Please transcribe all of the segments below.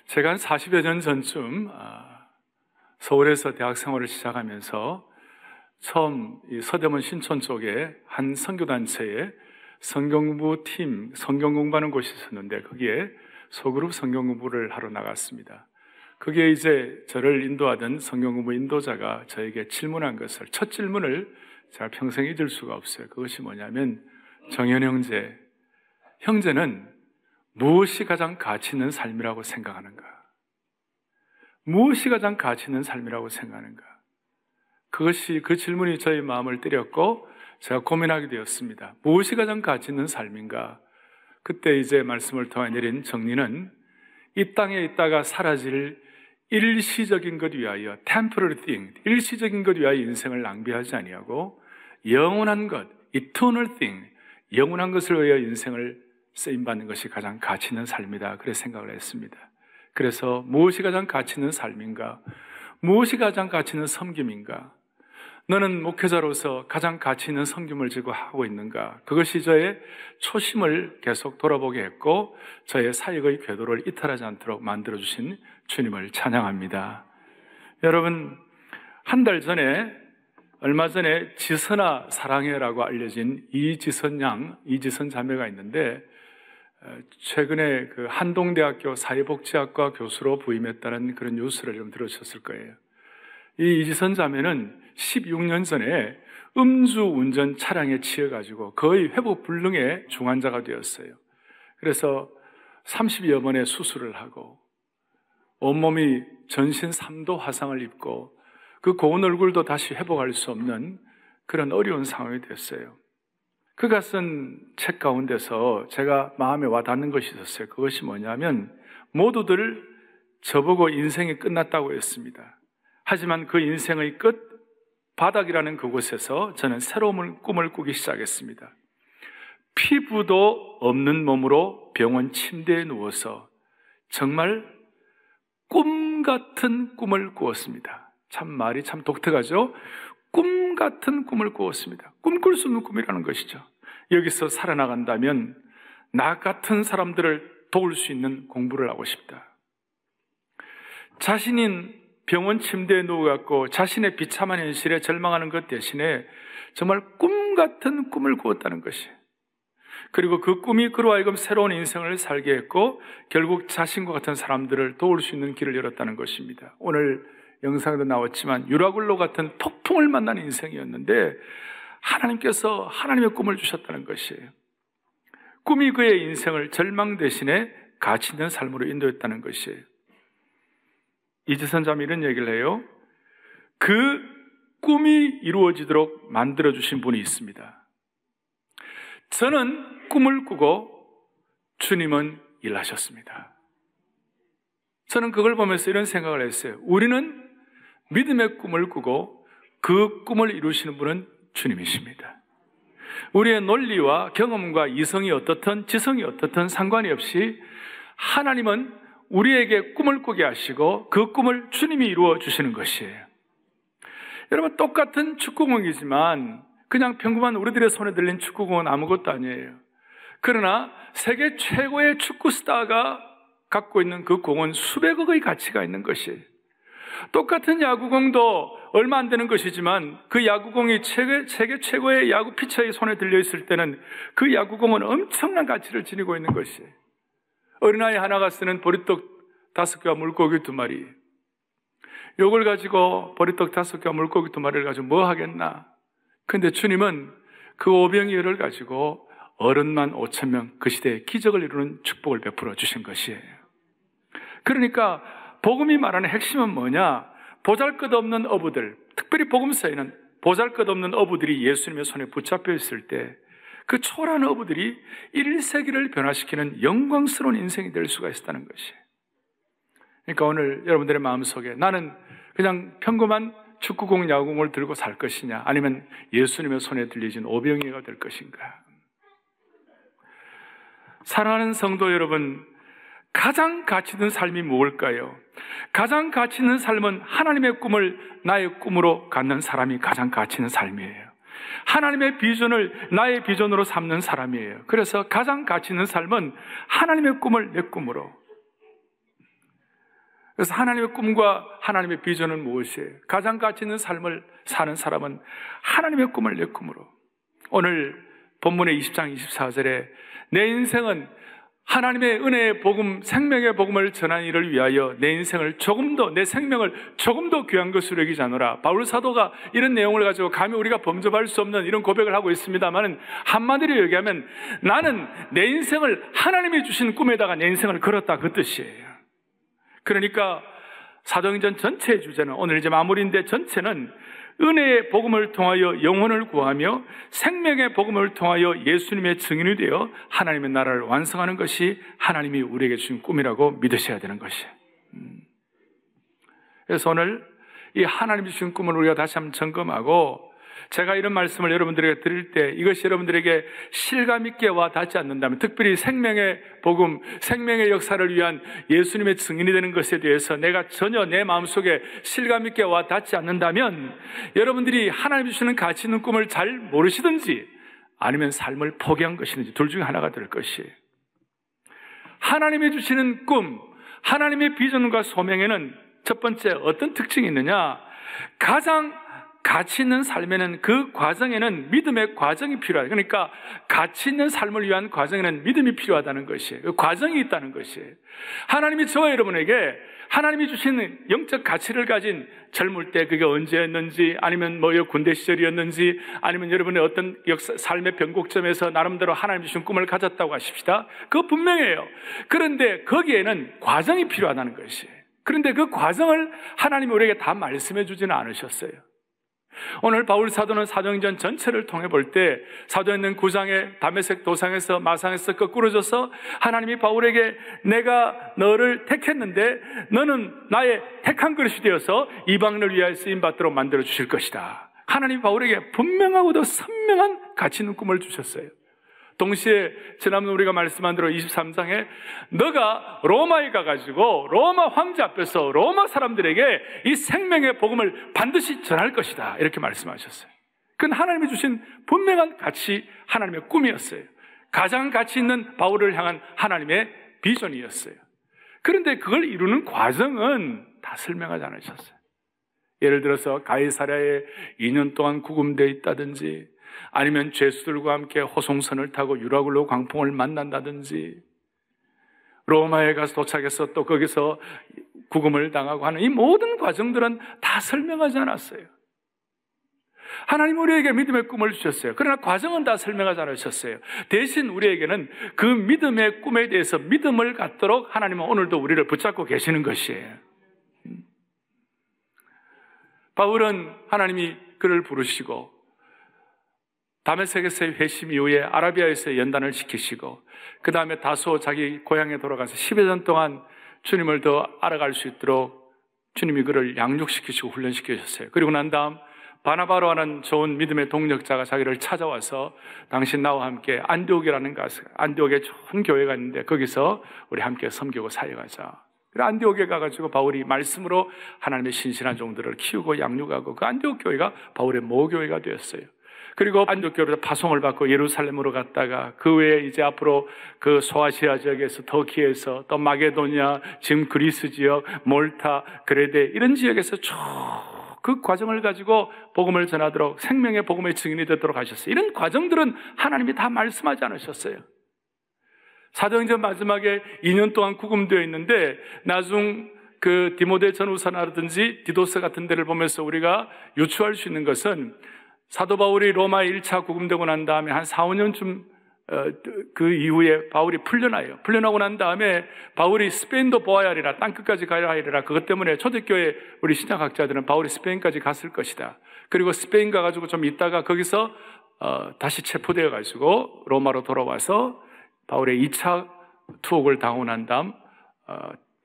제가 한 40여 년 전쯤 서울에서 대학 생활을 시작하면서 처음 이 서대문 신촌 쪽에 한 선교단체에 성경공부팀, 성경 공부하는 곳이 있었는데 거기에 소그룹 성경 공부를 하러 나갔습니다. 그게 이제 저를 인도하던 성경 공부 인도자가 저에게 질문한 것을, 첫 질문을 제가 평생 잊을 수가 없어요. 그것이 뭐냐면, 정현 형제, 형제는 무엇이 가장 가치 있는 삶이라고 생각하는가? 무엇이 가장 가치 있는 삶이라고 생각하는가? 그 질문이 저의 마음을 때렸고 제가 고민하게 되었습니다. 무엇이 가장 가치 있는 삶인가? 그때 이제 말씀을 통해 내린 정리는 이 땅에 있다가 사라질 일시적인 것 위하여, temporary thing, 일시적인 것 위하여 인생을 낭비하지 아니하고 영원한 것, eternal thing, 영원한 것을 위하여 인생을 쓰임받는 것이 가장 가치 있는 삶이다. 그렇게 생각을 했습니다. 그래서 무엇이 가장 가치 있는 삶인가? 무엇이 가장 가치 있는 섬김인가? 너는 목회자로서 가장 가치 있는 섬김을 지고 하고 있는가? 그것이 저의 초심을 계속 돌아보게 했고 저의 사역의 궤도를 이탈하지 않도록 만들어주신 주님을 찬양합니다. 여러분, 한 달 전에, 얼마 전에 지선아 사랑해라고 알려진 이지선 자매가 있는데 최근에 그 한동대학교 사회복지학과 교수로 부임했다는 그런 뉴스를 좀 들으셨을 거예요. 이 이지선 자매는 16년 전에 음주운전 차량에 치여가지고 거의 회복불능의 중환자가 되었어요. 그래서 30여 번의 수술을 하고 온몸이 전신 3도 화상을 입고 그 고운 얼굴도 다시 회복할 수 없는 그런 어려운 상황이 됐어요. 그가 쓴 책 가운데서 제가 마음에 와닿는 것이 있었어요. 그것이 뭐냐면 모두들 저보고 인생이 끝났다고 했습니다. 하지만 그 인생의 끝 바닥이라는 그곳에서 저는 새로운 꿈을 꾸기 시작했습니다. 피부도 없는 몸으로 병원 침대에 누워서 정말 꿈 같은 꿈을 꾸었습니다. 참 말이 참 독특하죠? 꿈 같은 꿈을 꾸었습니다. 꿈꿀 수 없는 꿈이라는 것이죠. 여기서 살아나간다면 나 같은 사람들을 도울 수 있는 공부를 하고 싶다. 자신인 병원 침대에 누워갖고 자신의 비참한 현실에 절망하는 것 대신에 정말 꿈 같은 꿈을 꾸었다는 것이, 그리고 그 꿈이 그로 하여금 새로운 인생을 살게 했고 결국 자신과 같은 사람들을 도울 수 있는 길을 열었다는 것입니다. 오늘 영상에도 나왔지만 유라굴로 같은 폭풍을 만난 인생이었는데 하나님께서 하나님의 꿈을 주셨다는 것이에요. 꿈이 그의 인생을 절망 대신에 가치 있는 삶으로 인도했다는 것이에요. 이지선 자매 이런 얘기를 해요. 그 꿈이 이루어지도록 만들어주신 분이 있습니다. 저는 꿈을 꾸고 주님은 일하셨습니다. 저는 그걸 보면서 이런 생각을 했어요. 우리는 믿음의 꿈을 꾸고 그 꿈을 이루시는 분은 주님이십니다. 우리의 논리와 경험과 이성이 어떻든 지성이 어떻든 상관이 없이 하나님은 우리에게 꿈을 꾸게 하시고 그 꿈을 주님이 이루어 주시는 것이에요. 여러분, 똑같은 축구공이지만 그냥 평범한 우리들의 손에 들린 축구공은 아무것도 아니에요. 그러나 세계 최고의 축구 스타가 갖고 있는 그 공은 수백억의 가치가 있는 것이에요. 똑같은 야구공도 얼마 안 되는 것이지만 그 야구공이 세계 최고의 야구 피처의 손에 들려있을 때는 그 야구공은 엄청난 가치를 지니고 있는 것이에요. 어린아이 하나가 쓰는 보리떡 5개와 물고기 2마리, 요걸 가지고 보리떡 5개와 물고기 2마리를 가지고 뭐 하겠나? 근데 주님은 그 오병이어를 가지고 어른만 5,000명, 그 시대에 기적을 이루는 축복을 베풀어 주신 것이에요. 그러니까 복음이 말하는 핵심은 뭐냐? 보잘것없는 어부들, 특별히 복음서에는 보잘것없는 어부들이 예수님의 손에 붙잡혀 있을 때 그 초라한 어부들이 1세기를 변화시키는 영광스러운 인생이 될 수가 있었다는 것이에요. 그러니까 오늘 여러분들의 마음속에 나는 그냥 평범한 축구공, 야구공을 들고 살 것이냐, 아니면 예수님의 손에 들려진 오병이어가 될 것인가? 사랑하는 성도 여러분, 가장 가치 있는 삶이 무엇일까요? 가장 가치 있는 삶은 하나님의 꿈을 나의 꿈으로 갖는 사람이 가장 가치 있는 삶이에요. 하나님의 비전을 나의 비전으로 삼는 사람이에요. 그래서 가장 가치 있는 삶은 하나님의 꿈을 내 꿈으로, 하나님의 비전을 나의 비전으로 삼는 사람이에요. 그래서 가장 가치 있는 삶은 하나님의 꿈을 나의 꿈으로 갖는 사람이 가장 가치 있는 삶이에요. 그래서 가장 가치 있는 삶은 하나님의 비전을 나의 비전으로 삼는 사람이에요. 그래서 가장 가치 있는 삶은 그래서 하나님의 꿈과 하나님의 비전은 무엇이에요? 가장 가치 있는 삶을 사는 사람은 하나님의 꿈을 내 꿈으로. 오늘 본문의 20장 24절에 내 인생은 하나님의 은혜의 복음, 생명의 복음을 전하는 일을 위하여 내 인생을 조금 더, 내 생명을 조금 더 귀한 것으로 여기지 않노라. 바울 사도가 이런 내용을 가지고 감히 우리가 범접할 수 없는 이런 고백을 하고 있습니다만, 한마디로 얘기하면 나는 내 인생을 하나님이 주신 꿈에다가 내 인생을 걸었다, 그 뜻이에요. 그러니까 사도행전 전체의 주제는, 오늘 이제 마무리인데 전체는 은혜의 복음을 통하여 영혼을 구하며 생명의 복음을 통하여 예수님의 증인이 되어 하나님의 나라를 완성하는 것이 하나님이 우리에게 주신 꿈이라고 믿으셔야 되는 것이에요. 그래서 오늘 이 하나님이 주신 꿈을 우리가 다시 한번 점검하고, 제가 이런 말씀을 여러분들에게 드릴 때 이것이 여러분들에게 실감 있게 와 닿지 않는다면, 특별히 생명의 복음, 생명의 역사를 위한 예수님의 증인이 되는 것에 대해서 내가 전혀 내 마음속에 실감 있게 와 닿지 않는다면, 여러분들이 하나님이 주시는 가치 있는 꿈을 잘 모르시든지 아니면 삶을 포기한 것이든지 둘 중에 하나가 될 것이에요. 하나님이 주시는 꿈, 하나님의 비전과 소명에는 첫 번째 어떤 특징이 있느냐? 가장 가치 있는 삶에는, 그 과정에는 믿음의 과정이 필요해요. 그러니까 가치 있는 삶을 위한 과정에는 믿음이 필요하다는 것이에요. 그 과정이 있다는 것이에요. 하나님이 저와 여러분에게 하나님이 주신 영적 가치를 가진 젊을 때 그게 언제였는지, 아니면 군대 시절이었는지, 아니면 여러분의 어떤 삶의 변곡점에서 나름대로 하나님이 주신 꿈을 가졌다고 하십시다. 그거 분명해요. 그런데 거기에는 과정이 필요하다는 것이에요. 그런데 그 과정을 하나님이 우리에게 다 말씀해 주지는 않으셨어요. 오늘 바울 사도는 사도행전 전체를 통해 볼 때 사도행전 9장의 다메섹 도상에서 마상에서 거꾸로져서 하나님이 바울에게 내가 너를 택했는데 너는 나의 택한 그릇이 되어서 이방인을 위하여 쓰임받도록 만들어 주실 것이다. 하나님이 바울에게 분명하고도 선명한 가치 있는 꿈을 주셨어요. 동시에 지난번 우리가 말씀한 대로 23장에 너가 로마에 가가지고 로마 황제 앞에서 로마 사람들에게 이 생명의 복음을 반드시 전할 것이다, 이렇게 말씀하셨어요. 그건 하나님이 주신 분명한 가치, 하나님의 꿈이었어요. 가장 가치 있는 바울을 향한 하나님의 비전이었어요. 그런데 그걸 이루는 과정은 다 설명하지 않으셨어요. 예를 들어서 가이사랴에 2년 동안 구금되어 있다든지, 아니면 죄수들과 함께 호송선을 타고 유라굴로 광풍을 만난다든지, 로마에 가서 도착해서 또 거기서 구금을 당하고 하는 이 모든 과정들은 다 설명하지 않았어요. 하나님 우리에게 믿음의 꿈을 주셨어요. 그러나 과정은 다 설명하지 않으셨어요. 대신 우리에게는 그 믿음의 꿈에 대해서 믿음을 갖도록 하나님은 오늘도 우리를 붙잡고 계시는 것이에요. 바울은 하나님이 그를 부르시고 다메섹에서의 회심 이후에 아라비아에서 연단을 시키시고, 그 다음에 다소 자기 고향에 돌아가서 10여 년 동안 주님을 더 알아갈 수 있도록 주님이 그를 양육시키시고 훈련시키셨어요. 그리고 난 다음 바나바로라는 좋은 믿음의 동력자가 자기를 찾아와서 당신 나와 함께 안디옥이라는 안디옥에 좋은 교회가 있는데 거기서 우리 함께 섬기고 사역하자. 그래서 안디옥에 가가지고 바울이 말씀으로 하나님의 신실한 종들을 키우고 양육하고, 그 안디옥 교회가 바울의 모교회가 되었어요. 그리고 안디옥 교회에서 파송을 받고 예루살렘으로 갔다가 그 외에 이제 앞으로 그 소아시아 지역에서 터키에서 또 마게도니아, 지금 그리스 지역, 몰타, 그레데 이런 지역에서 쭉 그 과정을 가지고 복음을 전하도록, 생명의 복음의 증인이 되도록 하셨어요. 이런 과정들은 하나님이 다 말씀하지 않으셨어요. 사도행전 마지막에 2년 동안 구금되어 있는데, 나중 그 디모데 전후서라든지 디도서 같은 데를 보면서 우리가 유추할 수 있는 것은, 사도 바울이 로마에 1차 구금되고 난 다음에 한 4, 5년쯤 그 이후에 바울이 풀려나요. 풀려나고 난 다음에 바울이 스페인도 보아야 하리라, 땅끝까지 가야 하리라. 그것 때문에 초대교회 우리 신약학자들은 바울이 스페인까지 갔을 것이다. 그리고 스페인 가가지고 좀 있다가 거기서 다시 체포되어 가지고 로마로 돌아와서 바울의 2차 투옥을 당하고 난 다음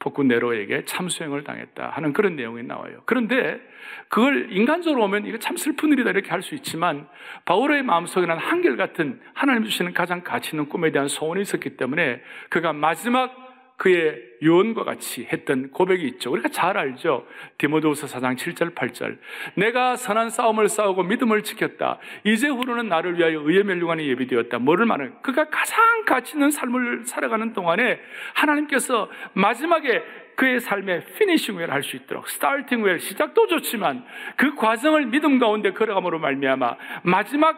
폭군 네로에게 참수행을 당했다 하는 그런 내용이 나와요. 그런데 그걸 인간적으로 보면 이거 참 슬픈 일이다 이렇게 할 수 있지만, 바울의 마음속에는 한결같은 하나님 주시는 가장 가치 있는 꿈에 대한 소원이 있었기 때문에 그가 마지막 그의 유언과 같이 했던 고백이 있죠. 우리가 잘 알죠. 디모데후서 4장 7절 8절 내가 선한 싸움을 싸우고 믿음을 지켰다. 이제후로는 나를 위하여 의의 멸류관이 예비되었다. 뭐를 말하는, 그가 가장 가치 있는 삶을 살아가는 동안에 하나님께서 마지막에 그의 삶의 피니싱 웰 할 수 있도록, 스타팅 웰, 시작도 좋지만 그 과정을 믿음 가운데 걸어감으로 말미암아 마지막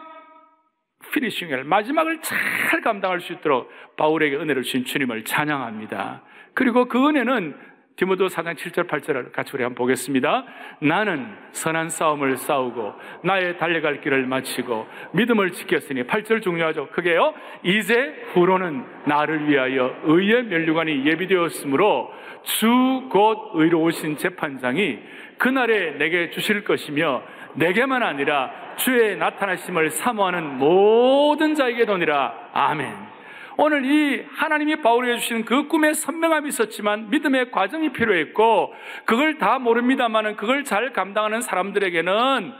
피니싱 웰, 마지막을 잘 감당할 수 있도록 바울에게 은혜를 주신 주님을 찬양합니다. 그리고 그 은혜는 디모데 4장 7절 8절을 같이 우리 한번 보겠습니다. 나는 선한 싸움을 싸우고 나의 달려갈 길을 마치고 믿음을 지켰으니, 8절 중요하죠. 그게요, 이제 후로는 나를 위하여 의의 면류관이 예비되었으므로 주 곧 의로우신 재판장이 그날에 내게 주실 것이며 내게만 아니라 주의 나타나심을 사모하는 모든 자에게 도니라. 아멘. 오늘 이 하나님이 바울에게 주시는 그 꿈에 선명함이 있었지만 믿음의 과정이 필요했고, 그걸 다 모릅니다마는 그걸 잘 감당하는 사람들에게는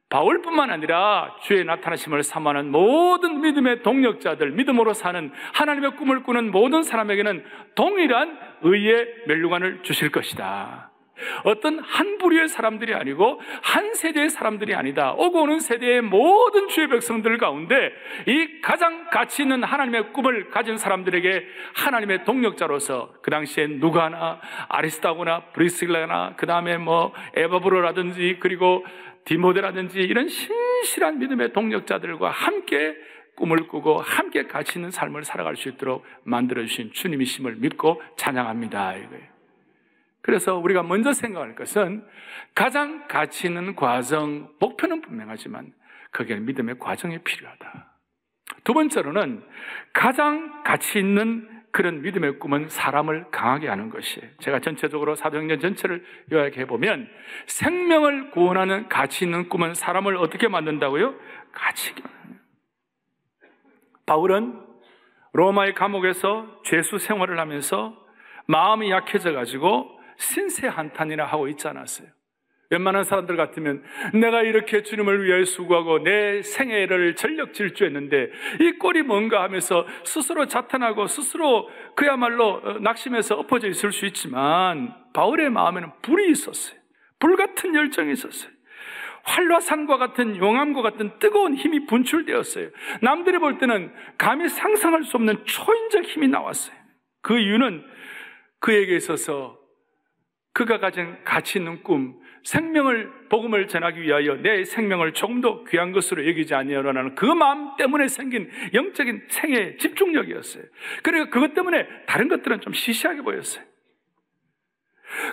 바울뿐만 아니라 주의 나타나심을 사모하는 모든 믿음의 동력자들, 믿음으로 사는 하나님의 꿈을 꾸는 모든 사람에게는 동일한 의의 면류관을 주실 것이다. 어떤 한 부류의 사람들이 아니고 한 세대의 사람들이 아니다. 오고 오는 세대의 모든 주의 백성들 가운데 이 가장 가치 있는 하나님의 꿈을 가진 사람들에게 하나님의 동력자로서, 그 당시에 누가나 아리스다고나 브리스길라나 그 다음에 에바브로라든지 그리고 디모데라든지 이런 신실한 믿음의 동력자들과 함께 꿈을 꾸고 함께 가치 있는 삶을 살아갈 수 있도록 만들어주신 주님이심을 믿고 찬양합니다, 이거예요. 그래서 우리가 먼저 생각할 것은 가장 가치 있는 과정, 목표는 분명하지만 거기에 믿음의 과정이 필요하다. 두 번째로는 가장 가치 있는 그런 믿음의 꿈은 사람을 강하게 하는 것이에요. 제가 전체적으로 사도행전 전체를 요약해보면 생명을 구원하는 가치 있는 꿈은 사람을 어떻게 만든다고요? 가치 있게 만든다. 바울은 로마의 감옥에서 죄수 생활을 하면서 마음이 약해져가지고 신세 한탄이나 하고 있지 않았어요. 웬만한 사람들 같으면 내가 이렇게 주님을 위하여 수고하고 내 생애를 전력 질주했는데 이 꼴이 뭔가 하면서 스스로 자탄하고 스스로 그야말로 낙심해서 엎어져 있을 수 있지만, 바울의 마음에는 불이 있었어요. 불같은 열정이 있었어요. 활화산과 같은 용암과 같은 뜨거운 힘이 분출되었어요. 남들이 볼 때는 감히 상상할 수 없는 초인적 힘이 나왔어요. 그 이유는 그에게 있어서 그가 가진 가치 있는 꿈, 생명을, 복음을 전하기 위하여 내 생명을 조금 더 귀한 것으로 여기지 아니하라는 그 마음 때문에 생긴 영적인 생애 집중력이었어요. 그리고 그것 때문에 다른 것들은 좀 시시하게 보였어요.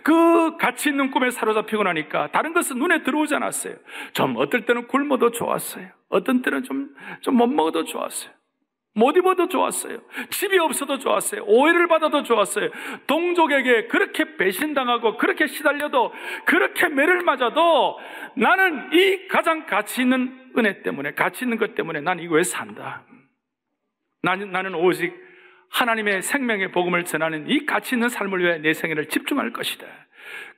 그 가치 있는 꿈에 사로잡히고 나니까 다른 것은 눈에 들어오지 않았어요. 좀 어떨 때는 굶어도 좋았어요. 어떤 때는 좀 못 먹어도 좋았어요. 못 입어도 좋았어요. 집이 없어도 좋았어요. 오해를 받아도 좋았어요. 동족에게 그렇게 배신당하고 그렇게 시달려도 그렇게 매를 맞아도 나는 이 가장 가치 있는 은혜 때문에, 가치 있는 것 때문에 난 이거 왜 산다. 나는 오직 하나님의 생명의 복음을 전하는 이 가치 있는 삶을 위해 내 생애를 집중할 것이다.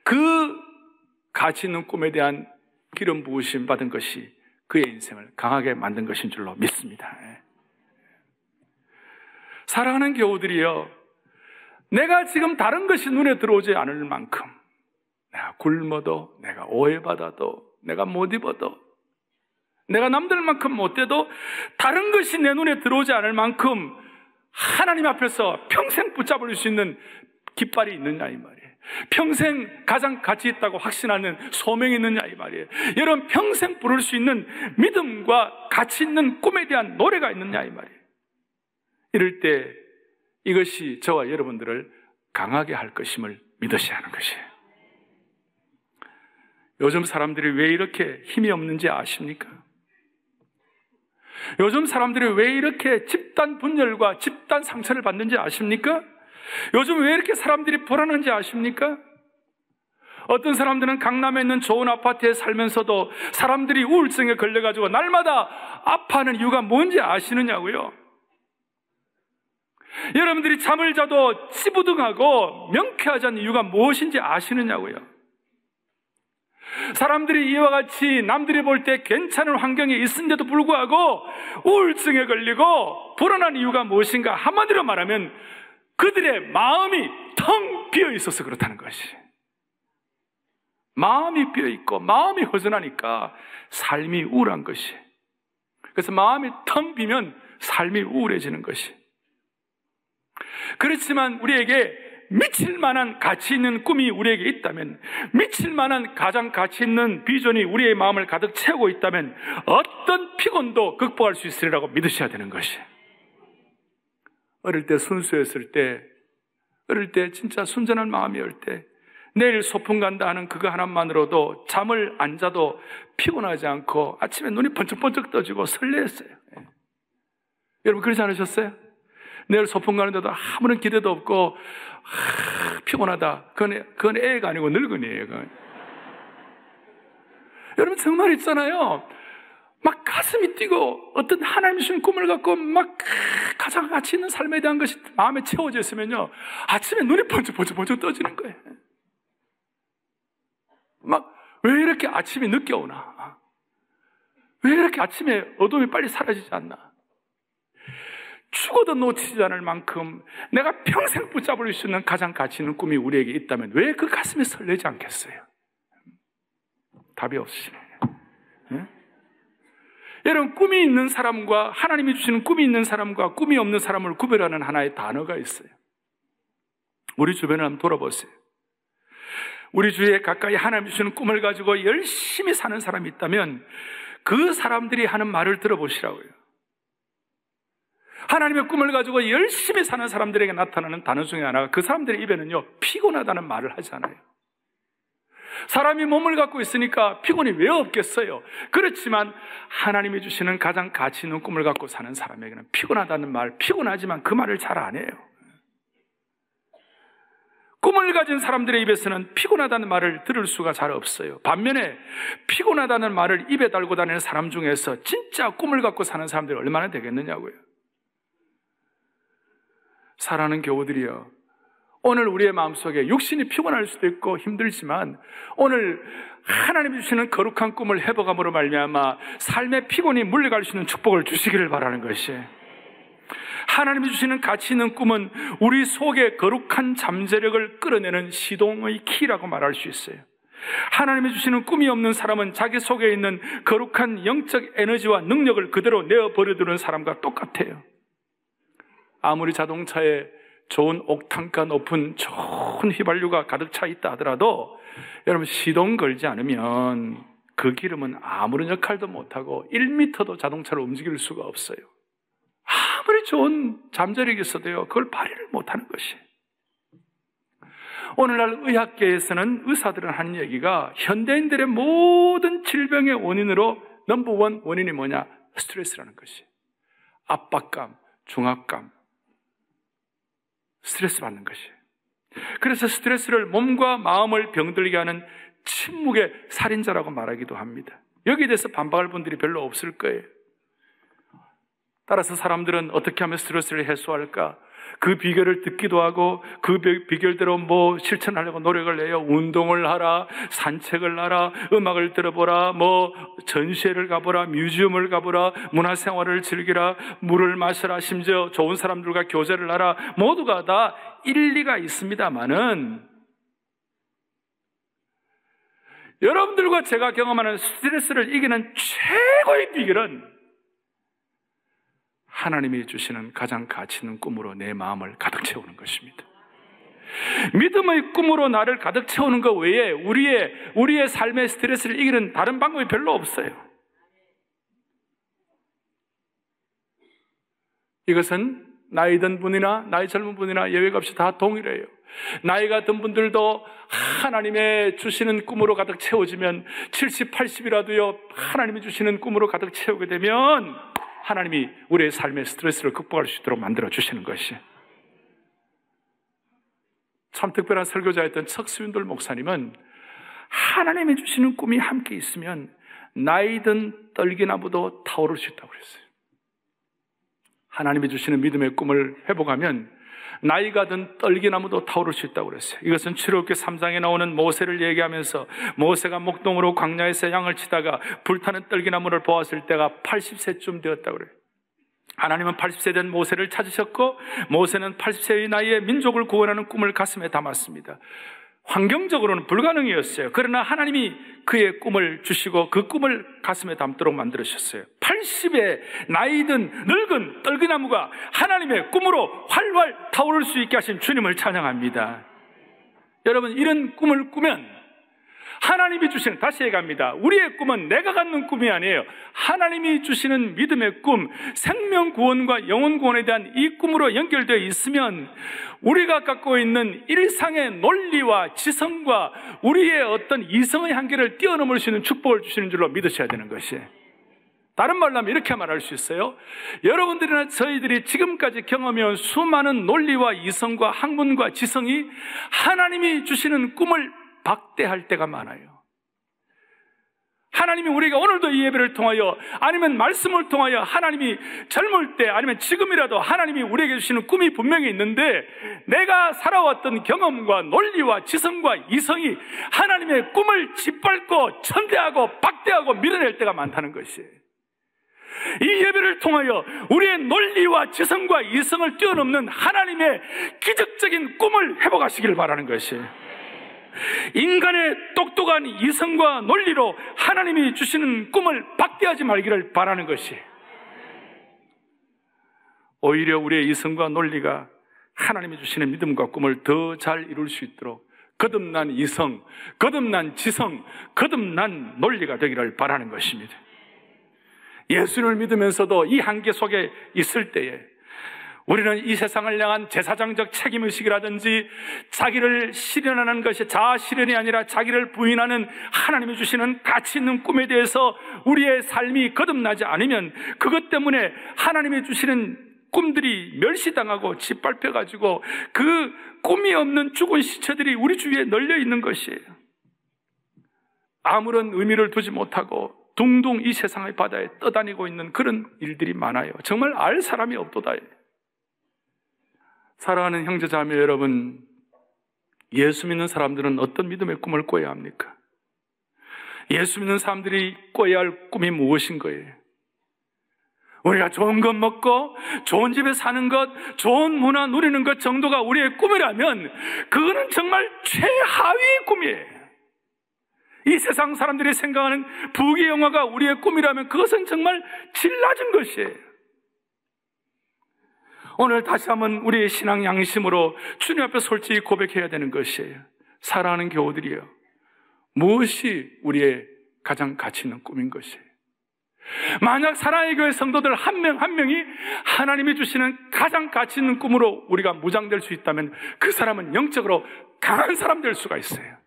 그 가치 있는 꿈에 대한 기름 부으심 받은 것이 그의 인생을 강하게 만든 것인 줄로 믿습니다. 사랑하는 교우들이여, 내가 지금 다른 것이 눈에 들어오지 않을 만큼, 내가 굶어도, 내가 오해받아도, 내가 못 입어도, 내가 남들만큼 못돼도 다른 것이 내 눈에 들어오지 않을 만큼 하나님 앞에서 평생 붙잡을 수 있는 깃발이 있느냐 이 말이에요. 평생 가장 가치 있다고 확신하는 소명이 있느냐 이 말이에요. 여러분, 평생 부를 수 있는 믿음과 가치 있는 꿈에 대한 노래가 있느냐 이 말이에요. 이럴 때 이것이 저와 여러분들을 강하게 할 것임을 믿으셔야 하는 것이에요. 요즘 사람들이 왜 이렇게 힘이 없는지 아십니까? 요즘 사람들이 왜 이렇게 집단 분열과 집단 상처를 받는지 아십니까? 요즘 왜 이렇게 사람들이 불안한지 아십니까? 어떤 사람들은 강남에 있는 좋은 아파트에 살면서도 사람들이 우울증에 걸려가지고 날마다 아파하는 이유가 뭔지 아시느냐고요? 여러분들이 잠을 자도 찌부둥하고 명쾌하지 않는 이유가 무엇인지 아시느냐고요? 사람들이 이와 같이 남들이 볼 때 괜찮은 환경에 있은데도 불구하고 우울증에 걸리고 불안한 이유가 무엇인가? 한마디로 말하면 그들의 마음이 텅 비어 있어서 그렇다는 것이. 마음이 비어 있고 마음이 허전하니까 삶이 우울한 것이. 그래서 마음이 텅 비면 삶이 우울해지는 것이. 그렇지만 우리에게 미칠 만한 가치 있는 꿈이 우리에게 있다면, 미칠 만한 가장 가치 있는 비전이 우리의 마음을 가득 채우고 있다면 어떤 피곤도 극복할 수 있으리라고 믿으셔야 되는 것이. 어릴 때 순수했을 때, 어릴 때 진짜 순전한 마음이었을 때 내일 소풍 간다 하는 그거 하나만으로도 잠을 안 자도 피곤하지 않고 아침에 눈이 번쩍번쩍 떠지고 설레었어요. 여러분 그러지 않으셨어요? 내일 소풍 가는데도 아무런 기대도 없고 피곤하다. 그건 애가 아니고 늙은이에요. 여러분 정말 있잖아요. 막 가슴이 뛰고 어떤 하나님이 주신 꿈을 갖고 막 가장 가치 있는 삶에 대한 것이 마음에 채워져 있으면요, 아침에 눈이 번쩍번쩍 떠지는 거예요. 막 왜 이렇게 아침이 늦게 오나? 왜 이렇게 아침에 어둠이 빨리 사라지지 않나? 죽어도 놓치지 않을 만큼 내가 평생 붙잡을 수 있는 가장 가치 있는 꿈이 우리에게 있다면 왜 그 가슴이 설레지 않겠어요? 답이 없으시네요. 네? 여러분, 꿈이 있는 사람과 하나님이 주시는 꿈이 있는 사람과 꿈이 없는 사람을 구별하는 하나의 단어가 있어요. 우리 주변을 한번 돌아보세요. 우리 주위에 가까이 하나님이 주시는 꿈을 가지고 열심히 사는 사람이 있다면 그 사람들이 하는 말을 들어보시라고요. 하나님의 꿈을 가지고 열심히 사는 사람들에게 나타나는 단어 중에 하나가, 그 사람들의 입에는요, 피곤하다는 말을 하지 않아요. 사람이 몸을 갖고 있으니까 피곤이 왜 없겠어요? 그렇지만 하나님이 주시는 가장 가치 있는 꿈을 갖고 사는 사람에게는 피곤하다는 말, 피곤하지만 그 말을 잘 안 해요. 꿈을 가진 사람들의 입에서는 피곤하다는 말을 들을 수가 잘 없어요. 반면에 피곤하다는 말을 입에 달고 다니는 사람 중에서 진짜 꿈을 갖고 사는 사람들이 얼마나 되겠느냐고요. 사랑하는 교우들이여, 오늘 우리의 마음속에 육신이 피곤할 수도 있고 힘들지만 오늘 하나님이 주시는 거룩한 꿈을 회복함으로 말미암아 삶의 피곤이 물려갈 수 있는 축복을 주시기를 바라는 것이, 하나님이 주시는 가치 있는 꿈은 우리 속에 거룩한 잠재력을 끌어내는 시동의 키라고 말할 수 있어요. 하나님이 주시는 꿈이 없는 사람은 자기 속에 있는 거룩한 영적 에너지와 능력을 그대로 내어버려두는 사람과 똑같아요. 아무리 자동차에 좋은 옥탄가 높은 좋은 휘발유가 가득 차 있다 하더라도 여러분, 시동 걸지 않으면 그 기름은 아무런 역할도 못하고 1m도 자동차를 움직일 수가 없어요. 아무리 좋은 잠재력이 있어도요, 그걸 발휘를 못하는 것이. 오늘날 의학계에서는 의사들은 하는 얘기가 현대인들의 모든 질병의 원인으로 넘버원 원인이 뭐냐? 스트레스라는 것이. 압박감, 중압감, 스트레스 받는 것이. 그래서 스트레스를 몸과 마음을 병들게 하는 침묵의 살인자라고 말하기도 합니다. 여기에 대해서 반박할 분들이 별로 없을 거예요. 따라서 사람들은 어떻게 하면 스트레스를 해소할까? 그 비결을 듣기도 하고 그 비결대로 실천하려고 노력을 해요. 운동을 하라, 산책을 하라, 음악을 들어보라, 전시회를 가보라, 뮤지엄을 가보라, 문화생활을 즐기라, 물을 마셔라, 심지어 좋은 사람들과 교제를 하라. 모두가 다 일리가 있습니다만은 여러분들과 제가 경험하는 스트레스를 이기는 최고의 비결은 하나님이 주시는 가장 가치 있는 꿈으로 내 마음을 가득 채우는 것입니다. 믿음의 꿈으로 나를 가득 채우는 것 외에 우리의 삶의 스트레스를 이기는 다른 방법이 별로 없어요. 이것은 나이 든 분이나 나이 젊은 분이나 예외가 없이 다 동일해요. 나이가 든 분들도 하나님의 주시는 꿈으로 가득 채워지면 70, 80이라도요 하나님이 주시는 꿈으로 가득 채우게 되면 하나님이 우리의 삶의 스트레스를 극복할 수 있도록 만들어 주시는 것이. 참 특별한 설교자였던 척스윈돌 목사님은 하나님이 주시는 꿈이 함께 있으면 나이든 떨기나무도 타오를 수 있다고 그랬어요. 하나님이 주시는 믿음의 꿈을 회복하면 나이가 든 떨기나무도 타오를 수 있다고 그랬어요. 이것은 출애굽기 3장에 나오는 모세를 얘기하면서 모세가 목동으로 광야에서 양을 치다가 불타는 떨기나무를 보았을 때가 80세쯤 되었다고 그래요. 하나님은 80세 된 모세를 찾으셨고 모세는 80세의 나이에 민족을 구원하는 꿈을 가슴에 담았습니다. 환경적으로는 불가능이었어요. 그러나 하나님이 그의 꿈을 주시고 그 꿈을 가슴에 담도록 만들으셨어요. 80에 나이든 늙은 떨기나무가 하나님의 꿈으로 활활 타오를 수 있게 하신 주님을 찬양합니다. 여러분, 이런 꿈을 꾸면 하나님이 주시는, 다시 얘기합니다, 우리의 꿈은 내가 갖는 꿈이 아니에요. 하나님이 주시는 믿음의 꿈, 생명 구원과 영혼 구원에 대한 이 꿈으로 연결되어 있으면 우리가 갖고 있는 일상의 논리와 지성과 우리의 어떤 이성의 한계를 뛰어넘을 수 있는 축복을 주시는 줄로 믿으셔야 되는 것이에요. 다른 말로 하면 이렇게 말할 수 있어요. 여러분들이나 저희들이 지금까지 경험해온 수많은 논리와 이성과 학문과 지성이 하나님이 주시는 꿈을 박대할 때가 많아요. 하나님이 우리가 오늘도 이 예배를 통하여 아니면 말씀을 통하여 하나님이 젊을 때 아니면 지금이라도 하나님이 우리에게 주시는 꿈이 분명히 있는데 내가 살아왔던 경험과 논리와 지성과 이성이 하나님의 꿈을 짓밟고 천대하고 박대하고 밀어낼 때가 많다는 것이에요. 이 예배를 통하여 우리의 논리와 지성과 이성을 뛰어넘는 하나님의 기적적인 꿈을 회복하시길 바라는 것이에요. 인간의 똑똑한 이성과 논리로 하나님이 주시는 꿈을 박대하지 말기를 바라는 것이, 오히려 우리의 이성과 논리가 하나님이 주시는 믿음과 꿈을 더 잘 이룰 수 있도록 거듭난 이성, 거듭난 지성, 거듭난 논리가 되기를 바라는 것입니다. 예수를 믿으면서도 이 한계 속에 있을 때에 우리는 이 세상을 향한 제사장적 책임의식이라든지 자기를 실현하는 것이 자아 실현이 아니라 자기를 부인하는 하나님이 주시는 가치 있는 꿈에 대해서 우리의 삶이 거듭나지 않으면 그것 때문에 하나님이 주시는 꿈들이 멸시당하고 짓밟혀가지고 그 꿈이 없는 죽은 시체들이 우리 주위에 널려 있는 것이에요. 아무런 의미를 두지 못하고 둥둥 이 세상의 바다에 떠다니고 있는 그런 일들이 많아요. 정말 알 사람이 없도다. 사랑하는 형제자매 여러분, 예수 믿는 사람들은 어떤 믿음의 꿈을 꿔야 합니까? 예수 믿는 사람들이 꿔야 할 꿈이 무엇인 거예요? 우리가 좋은 것 먹고 좋은 집에 사는 것, 좋은 문화 누리는 것 정도가 우리의 꿈이라면 그거는 정말 최하위의 꿈이에요. 이 세상 사람들이 생각하는 부귀 영화가 우리의 꿈이라면 그것은 정말 질 낮은 것이에요. 오늘 다시 한번 우리의 신앙 양심으로 주님 앞에 솔직히 고백해야 되는 것이에요. 사랑하는 교우들이요, 무엇이 우리의 가장 가치 있는 꿈인 것이에요? 만약 사랑의 교회 성도들 한 명 한 명이 하나님이 주시는 가장 가치 있는 꿈으로 우리가 무장될 수 있다면 그 사람은 영적으로 강한 사람 될 수가 있어요.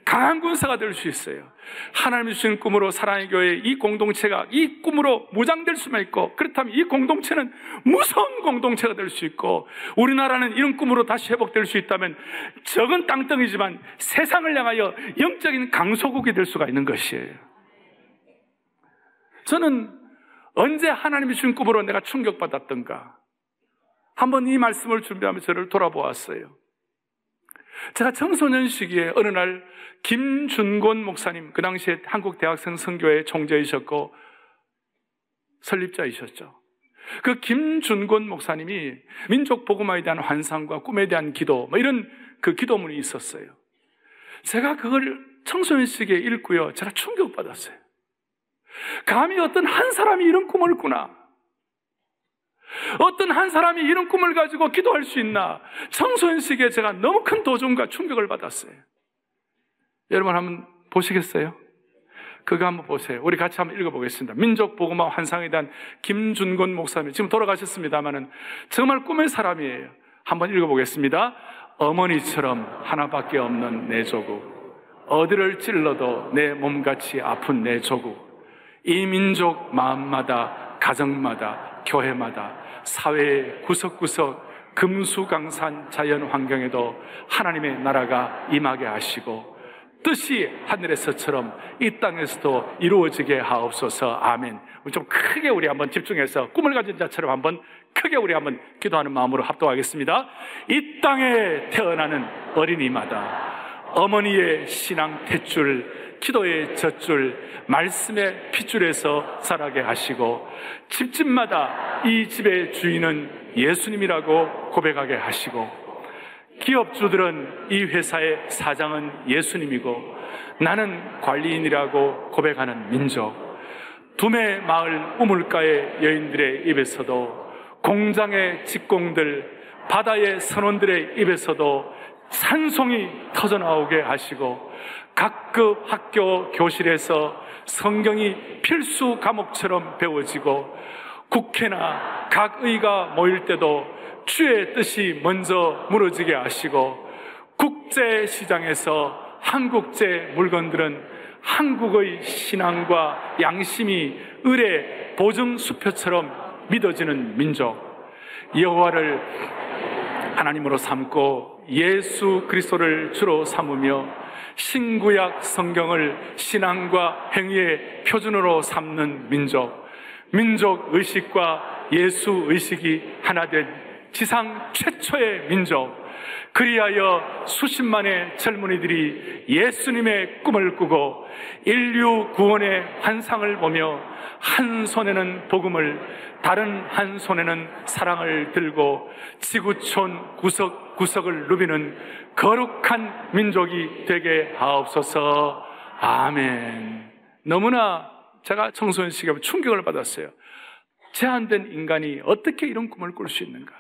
강한 군사가 될 수 있어요. 하나님이 주신 꿈으로 사랑의 교회 이 공동체가 이 꿈으로 무장될 수만 있고, 그렇다면 이 공동체는 무서운 공동체가 될 수 있고, 우리나라는 이런 꿈으로 다시 회복될 수 있다면 적은 땅덩이지만 세상을 향하여 영적인 강소국이 될 수가 있는 것이에요. 저는 언제 하나님이 주신 꿈으로 내가 충격받았던가 한번 이 말씀을 준비하면서 저를 돌아보았어요. 제가 청소년 시기에 어느 날 김준곤 목사님, 그 당시에 한국 대학생 선교회 총재이셨고 설립자이셨죠. 그 김준곤 목사님이 민족 복음화에 대한 환상과 꿈에 대한 기도, 이런 그 기도문이 있었어요. 제가 그걸 청소년 시기에 읽고요, 제가 충격받았어요. 감히 어떤 한 사람이 이런 꿈을 꾸나? 어떤 한 사람이 이런 꿈을 가지고 기도할 수 있나? 청소년 시기에 제가 너무 큰 도전과 충격을 받았어요. 여러분 한번 보시겠어요? 그거 한번 보세요. 우리 같이 한번 읽어보겠습니다. 민족 복음화 환상에 대한 김준곤 목사님, 지금 돌아가셨습니다마는 정말 꿈의 사람이에요. 한번 읽어보겠습니다. 어머니처럼 하나밖에 없는 내 조국, 어디를 찔러도 내 몸같이 아픈 내 조국, 이 민족 마음마다, 가정마다, 교회마다, 사회의 구석구석 금수강산 자연 환경에도 하나님의 나라가 임하게 하시고 뜻이 하늘에서처럼 이 땅에서도 이루어지게 하옵소서. 아멘. 좀 크게 우리 한번 집중해서 꿈을 가진 자처럼 한번 크게 우리 한번 기도하는 마음으로 합동하겠습니다. 이 땅에 태어나는 어린이마다 어머니의 신앙 탯줄, 기도의 젖줄, 말씀의 핏줄에서 자라게 하시고 집집마다 이 집의 주인은 예수님이라고 고백하게 하시고 기업주들은 이 회사의 사장은 예수님이고 나는 관리인이라고 고백하는 민족, 두메 마을 우물가의 여인들의 입에서도, 공장의 직공들, 바다의 선원들의 입에서도 산송이 터져나오게 하시고 각급 학교 교실에서 성경이 필수 과목처럼 배워지고 국회나 각 의가 모일 때도 주의 뜻이 먼저 무너지게 하시고 국제시장에서 한국제 물건들은 한국의 신앙과 양심이 을의 보증수표처럼 믿어지는 민족, 여호와를 하나님으로 삼고 예수 그리스도를 주로 삼으며 신구약 성경을 신앙과 행위의 표준으로 삼는 민족, 민족 의식과 예수 의식이 하나 된 지상 최초의 민족, 그리하여 수십만의 젊은이들이 예수님의 꿈을 꾸고 인류 구원의 환상을 보며 한 손에는 복음을, 다른 한 손에는 사랑을 들고 지구촌 구석구석을 누비는 거룩한 민족이 되게 하옵소서. 아멘. 너무나 제가 청소년 시기에 충격을 받았어요. 제한된 인간이 어떻게 이런 꿈을 꿀 수 있는가?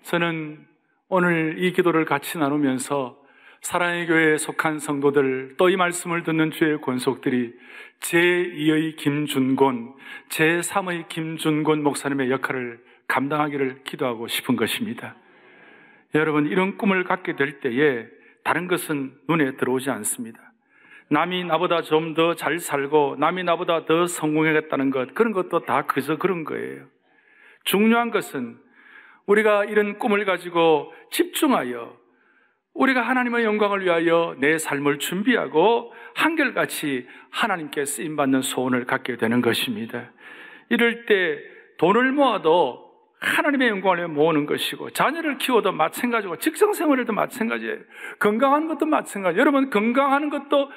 저는 오늘 이 기도를 같이 나누면서 사랑의 교회에 속한 성도들, 또 이 말씀을 듣는 주의 권속들이 제2의 김준곤, 제3의 김준곤 목사님의 역할을 감당하기를 기도하고 싶은 것입니다. 여러분, 이런 꿈을 갖게 될 때에 다른 것은 눈에 들어오지 않습니다. 남이 나보다 좀 더 잘 살고 남이 나보다 더 성공하겠다는 것, 그런 것도 다 그저 그런 거예요. 중요한 것은 우리가 이런 꿈을 가지고 집중하여 우리가 하나님의 영광을 위하여 내 삶을 준비하고 한결같이 하나님께 쓰임받는 소원을 갖게 되는 것입니다. 이럴 때 돈을 모아도 하나님의 영광을 위해 모으는 것이고, 자녀를 키워도 마찬가지고, 직장생활에도 마찬가지예요. 건강한 것도 마찬가지예요. 여러분, 건강하는 것도,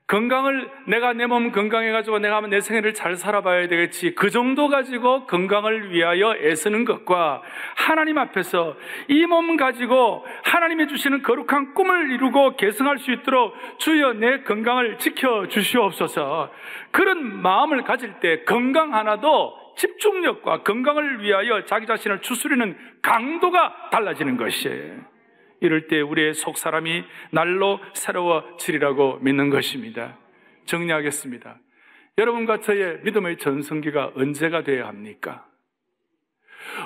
건강을 내가 내 몸 건강해가지고 내가 내 생애를 잘 살아봐야 되겠지, 그 정도 가지고 건강을 위하여 애쓰는 것과 하나님 앞에서 이 몸 가지고 하나님이 주시는 거룩한 꿈을 이루고 계승할 수 있도록 주여 내 건강을 지켜주시옵소서, 그런 마음을 가질 때 건강 하나도 집중력과 건강을 위하여 자기 자신을 추스리는 강도가 달라지는 것이에요. 이럴 때 우리의 속사람이 날로 새로워지리라고 믿는 것입니다. 정리하겠습니다. 여러분과 저의 믿음의 전성기가 언제가 되어야 합니까?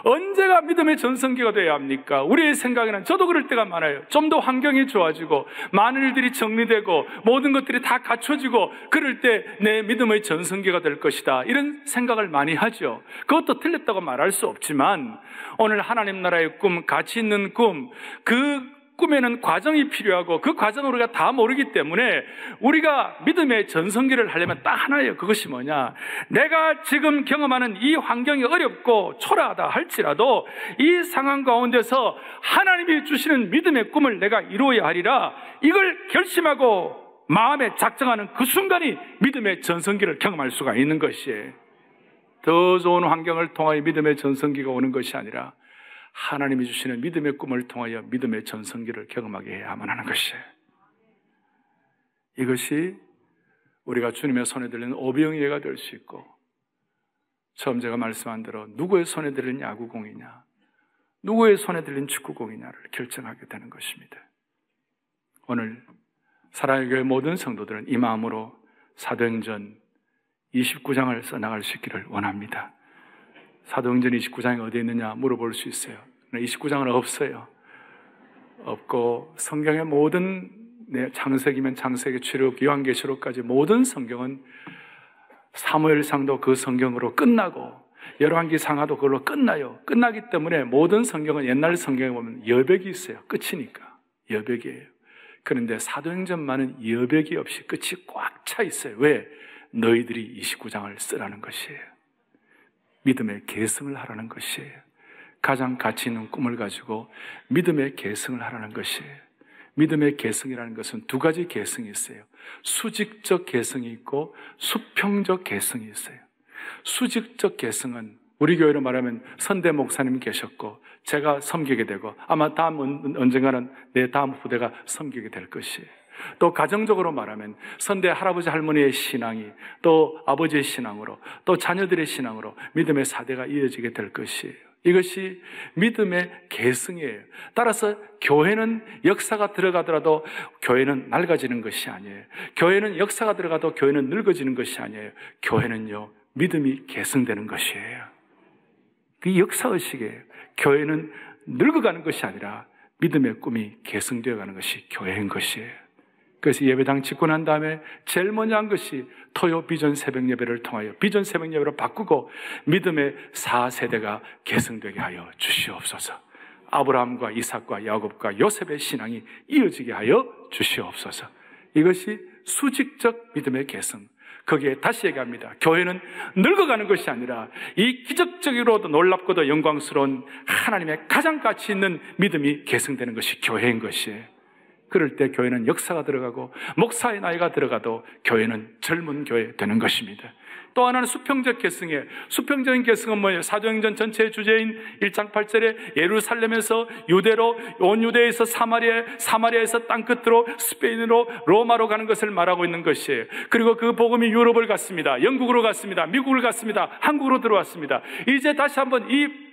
언제가 믿음의 전성기가 되어야 합니까? 우리의 생각에는, 저도 그럴 때가 많아요. 좀 더 환경이 좋아지고 많은 일들이 정리되고 모든 것들이 다 갖춰지고 그럴 때 내 믿음의 전성기가 될 것이다, 이런 생각을 많이 하죠. 그것도 틀렸다고 말할 수 없지만 오늘 하나님 나라의 꿈, 가치 있는 꿈, 그 꿈에는 과정이 필요하고 그 과정을 우리가 다 모르기 때문에 우리가 믿음의 전성기를 하려면 딱 하나예요. 그것이 뭐냐? 내가 지금 경험하는 이 환경이 어렵고 초라하다 할지라도 이 상황 가운데서 하나님이 주시는 믿음의 꿈을 내가 이루어야 하리라, 이걸 결심하고 마음에 작정하는 그 순간이 믿음의 전성기를 경험할 수가 있는 것이에요. 더 좋은 환경을 통하여 믿음의 전성기가 오는 것이 아니라 하나님이 주시는 믿음의 꿈을 통하여 믿음의 전성기를 경험하게 해야만 하는 것이에요. 이것이 우리가 주님의 손에 들리는 오병이어가 될 수 있고, 처음 제가 말씀한 대로 누구의 손에 들린 야구공이냐, 누구의 손에 들린 축구공이냐를 결정하게 되는 것입니다. 오늘 사랑의 교회 모든 성도들은 이 마음으로 사도행전 29장을 써나갈 수 있기를 원합니다. 사도행전 29장이 어디에 있느냐 물어볼 수 있어요. 29장은 없어요. 없고 성경의 모든, 창세기면 창세기, 출애굽, 요한계시록까지 모든 성경은 사무엘상도 그 성경으로 끝나고 열왕기상하도 그걸로 끝나요. 끝나기 때문에 모든 성경은 옛날 성경에 보면 여백이 있어요. 끝이니까 여백이에요. 그런데 사도행전만은 여백이 없이 끝이 꽉 차 있어요. 왜? 너희들이 29장을 쓰라는 것이에요. 믿음의 계승을 하라는 것이에요. 가장 가치 있는 꿈을 가지고 믿음의 계승을 하라는 것이에요. 믿음의 계승이라는 것은 두 가지 계승이 있어요. 수직적 계승이 있고 수평적 계승이 있어요. 수직적 계승은 우리 교회로 말하면 선대 목사님 계셨고 제가 섬기게 되고 아마 다음 언젠가는 내 다음 후대가 섬기게 될 것이에요. 또 가정적으로 말하면 선대 할아버지 할머니의 신앙이 또 아버지의 신앙으로 또 자녀들의 신앙으로 믿음의 사대가 이어지게 될 것이에요. 이것이 믿음의 계승이에요. 따라서 교회는 역사가 들어가더라도 교회는 낡아지는 것이 아니에요. 교회는 역사가 들어가도 교회는 늙어지는 것이 아니에요. 교회는요, 믿음이 계승되는 것이에요. 그 역사의식이에요. 교회는 늙어가는 것이 아니라 믿음의 꿈이 계승되어 가는 것이 교회인 것이에요. 그래서 예배당 짓고 난 다음에 제일 먼저 한 것이 토요 비전 새벽 예배를 통하여 비전 새벽 예배로 바꾸고 믿음의 4세대가 계승되게 하여 주시옵소서. 아브라함과 이삭과 야곱과 요셉의 신앙이 이어지게 하여 주시옵소서. 이것이 수직적 믿음의 계승. 거기에 다시 얘기합니다. 교회는 늙어가는 것이 아니라 이 기적적으로도 놀랍고도 영광스러운 하나님의 가장 가치 있는 믿음이 계승되는 것이 교회인 것이에요. 그럴 때 교회는 역사가 들어가고 목사의 나이가 들어가도 교회는 젊은 교회 되는 것입니다. 또 하나는 수평적 계승이에요. 수평적인 계승은 뭐예요? 사도행전 전체의 주제인 1장 8절에 예루살렘에서 유대로, 온 유대에서 사마리아에서 땅끝으로, 스페인으로, 로마로 가는 것을 말하고 있는 것이에요. 그리고 그 복음이 유럽을 갔습니다. 영국으로 갔습니다. 미국을 갔습니다. 한국으로 들어왔습니다. 이제 다시 한번 이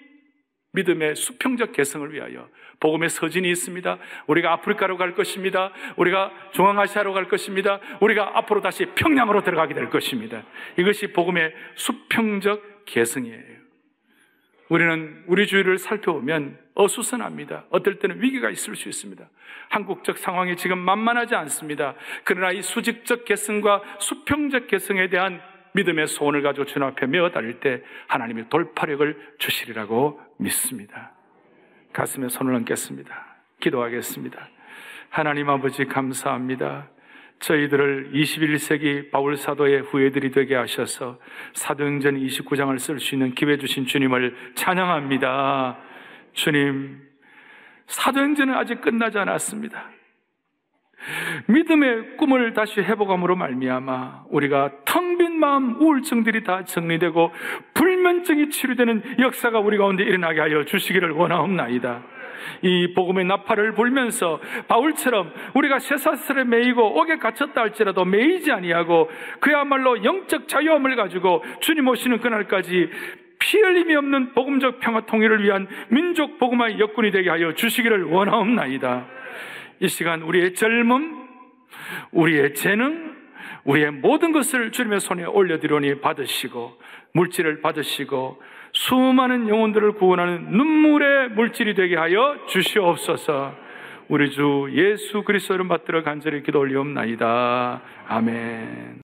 믿음의 수평적 계승을 위하여 복음의 서진이 있습니다. 우리가 아프리카로 갈 것입니다. 우리가 중앙아시아로 갈 것입니다. 우리가 앞으로 다시 평양으로 들어가게 될 것입니다. 이것이 복음의 수평적 계승이에요. 우리는 우리 주위를 살펴보면 어수선합니다. 어떨 때는 위기가 있을 수 있습니다. 한국적 상황이 지금 만만하지 않습니다. 그러나 이 수직적 계승과 수평적 계승에 대한 믿음의 소원을 가지고 주님 앞에 메어달릴 때 하나님이 돌파력을 주시리라고 믿습니다. 가슴에 손을 얹겠습니다. 기도하겠습니다. 하나님 아버지 감사합니다. 저희들을 21세기 바울 사도의 후예들이 되게 하셔서 사도행전 29장을 쓸 수 있는 기회 주신 주님을 찬양합니다. 주님, 사도행전은 아직 끝나지 않았습니다. 믿음의 꿈을 다시 회복함으로 말미암아 우리가 텅 빈 마음 우울증들이 다 정리되고 불면증이 치료되는 역사가 우리 가운데 일어나게 하여 주시기를 원하옵나이다. 이 복음의 나팔을 불면서 바울처럼 우리가 쇠사슬에 매이고 옥에 갇혔다 할지라도 매이지 아니하고 그야말로 영적 자유함을 가지고 주님 오시는 그날까지 피 흘림이 없는 복음적 평화 통일을 위한 민족 복음화의 역군이 되게 하여 주시기를 원하옵나이다. 이 시간 우리의 젊음, 우리의 재능, 우리의 모든 것을 주님의 손에 올려드리오니 받으시고 물질을 받으시고 수많은 영혼들을 구원하는 눈물의 물질이 되게 하여 주시옵소서. 우리 주 예수 그리스도 이름 받들어 간절히 기도 올리옵나이다. 아멘.